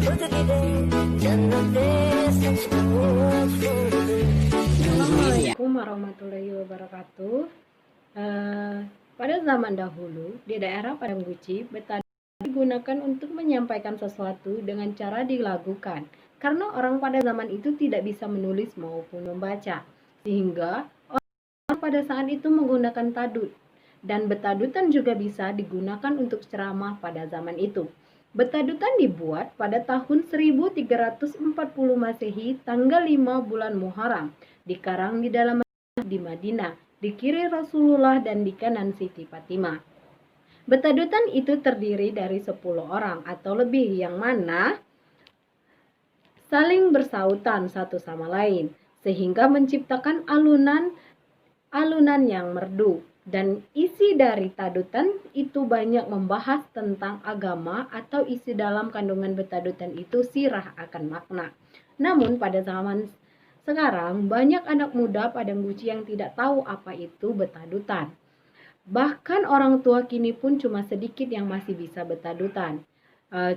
Assalamualaikum warahmatullahi wabarakatuh. Eh, Pada zaman dahulu, di daerah Padang Guci, betadine digunakan untuk menyampaikan sesuatu dengan cara dilagukan. Karena orang pada zaman itu tidak bisa menulis maupun membaca, sehingga orang pada saat itu menggunakan tadud. Dan betadutan juga bisa digunakan untuk ceramah pada zaman itu. Betadutan dibuat pada tahun 1340 Masehi, tanggal 5 bulan Muharram, dikarang di dalam di Madinah, di kiri Rasulullah dan di kanan Siti Fatimah. Betadutan itu terdiri dari 10 orang atau lebih yang mana saling bersautan satu sama lain sehingga menciptakan alunan yang merdu. Dan isi dari tadutan itu banyak membahas tentang agama atau isi dalam kandungan betadutan itu sirah akan makna. Namun pada zaman sekarang banyak anak muda Padang Guci yang tidak tahu apa itu betadutan. Bahkan orang tua kini pun cuma sedikit yang masih bisa betadutan.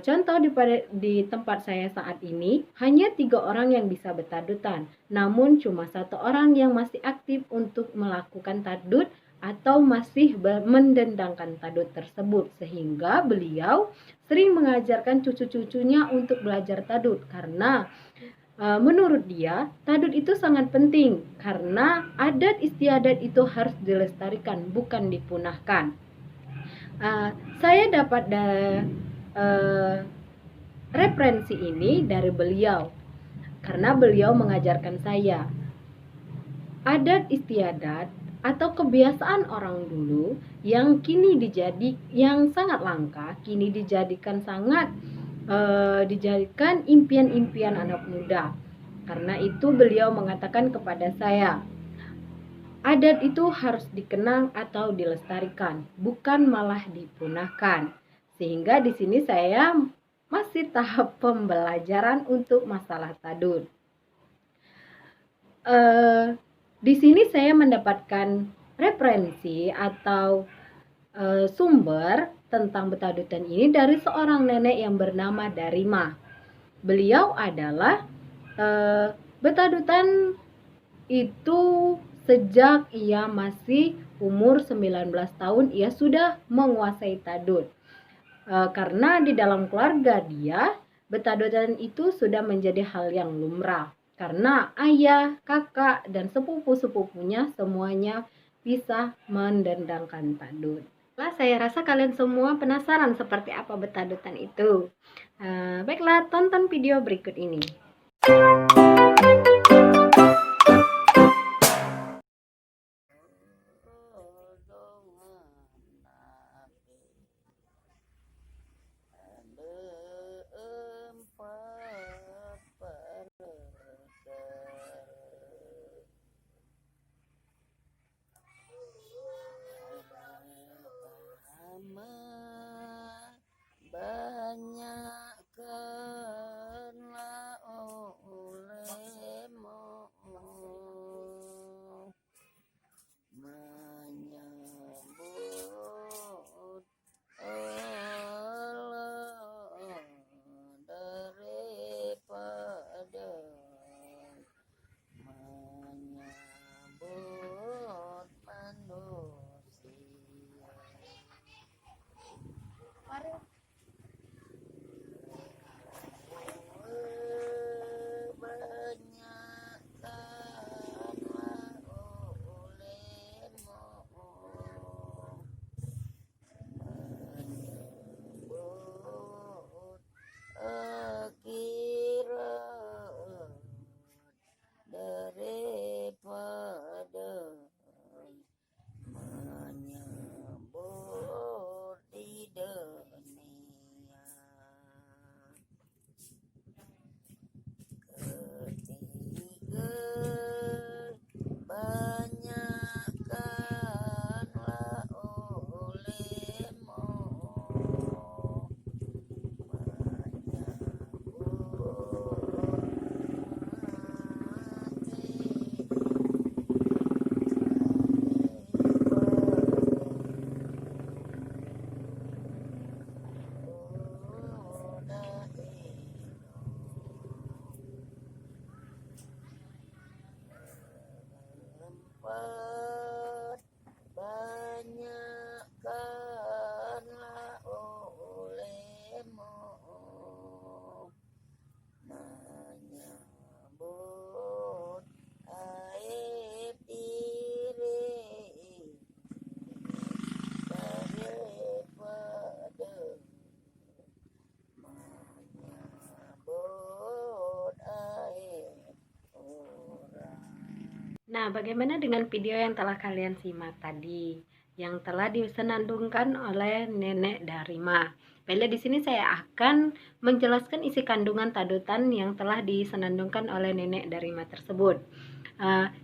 Contoh di tempat saya saat ini, hanya 3 orang yang bisa betadutan. Namun cuma 1 orang yang masih aktif untuk melakukan tadud atau masih mendendangkan tadud tersebut. Sehingga beliau sering mengajarkan cucu-cucunya untuk belajar tadud. Karena menurut dia, tadud itu sangat penting karena adat istiadat itu harus dilestarikan, bukan dipunahkan. Saya dapat referensi ini dari beliau karena beliau mengajarkan saya adat istiadat atau kebiasaan orang dulu yang yang sangat langka kini dijadikan impian-impian anak muda. Karena itu beliau mengatakan kepada saya, adat itu harus dikenang atau dilestarikan, bukan malah dipunahkan. Sehingga di sini saya masih tahap pembelajaran untuk masalah tadud. Di sini saya mendapatkan referensi atau sumber tentang betadutan ini dari seorang nenek yang bernama Darima. Beliau adalah betadutan itu sejak ia masih umur 19 tahun ia sudah menguasai tadud. Karena di dalam keluarga dia, betadutan itu sudah menjadi hal yang lumrah. Karena ayah, kakak, dan sepupu-sepupunya semuanya bisa mendendangkan tadud. Saya rasa kalian semua penasaran seperti apa betadutan itu. Baiklah, tonton video berikut ini. Banyakkanlah dapat banyakkanlah olehmu menyambut aib diri daripada menyambut aib orang. Nah, bagaimana dengan video yang telah kalian simak tadi, yang telah disenandungkan oleh Nenek Darima? Baiklah, di sini saya akan menjelaskan isi kandungan tadutan yang telah disenandungkan oleh Nenek Darima tersebut.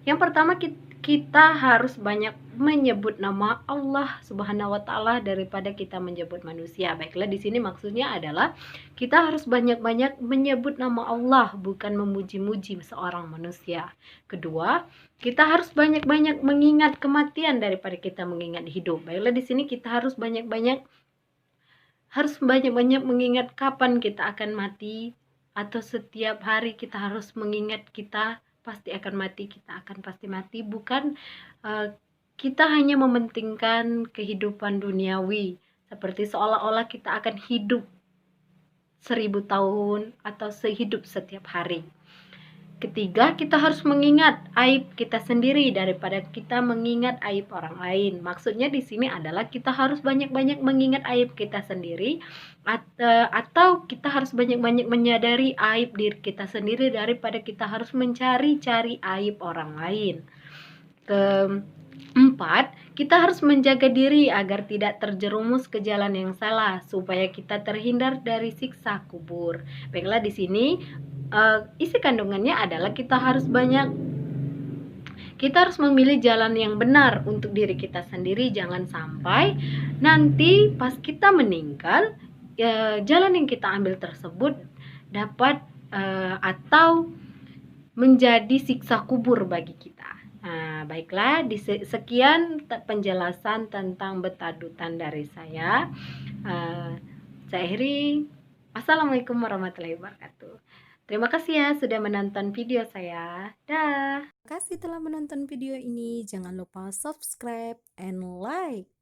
Yang pertama, kita harus banyak menyebut nama Allah Subhanahu wa Ta'ala daripada kita menyebut manusia. Baiklah, di sini maksudnya adalah kita harus banyak-banyak menyebut nama Allah, bukan memuji-muji seorang manusia. Kedua, kita harus banyak-banyak mengingat kematian daripada kita mengingat hidup. Baiklah, di sini kita harus banyak-banyak mengingat kapan kita akan mati, atau setiap hari kita harus mengingat kita pasti akan mati, kita akan pasti mati. Bukan kita hanya mementingkan kehidupan duniawi, seperti seolah-olah kita akan hidup 1000 tahun atau sehidup setiap hari. Ketiga, kita harus mengingat aib kita sendiri daripada kita mengingat aib orang lain. Maksudnya di sini adalah kita harus banyak-banyak mengingat aib kita sendiri, atau kita harus banyak-banyak menyadari aib diri kita sendiri daripada kita harus mencari-cari aib orang lain. Keempat, kita harus menjaga diri agar tidak terjerumus ke jalan yang salah supaya kita terhindar dari siksa kubur. Baiklah, di sini isi kandungannya adalah kita harus memilih jalan yang benar untuk diri kita sendiri. Jangan sampai nanti pas kita meninggal, jalan yang kita ambil tersebut dapat atau menjadi siksa kubur bagi kita. Baiklah, sekian penjelasan tentang betadutan dari saya. Saya akhiri. Assalamualaikum warahmatullahi wabarakatuh. Terima kasih ya sudah menonton video saya. Dah. Terima kasih telah menonton video ini. Jangan lupa subscribe and like.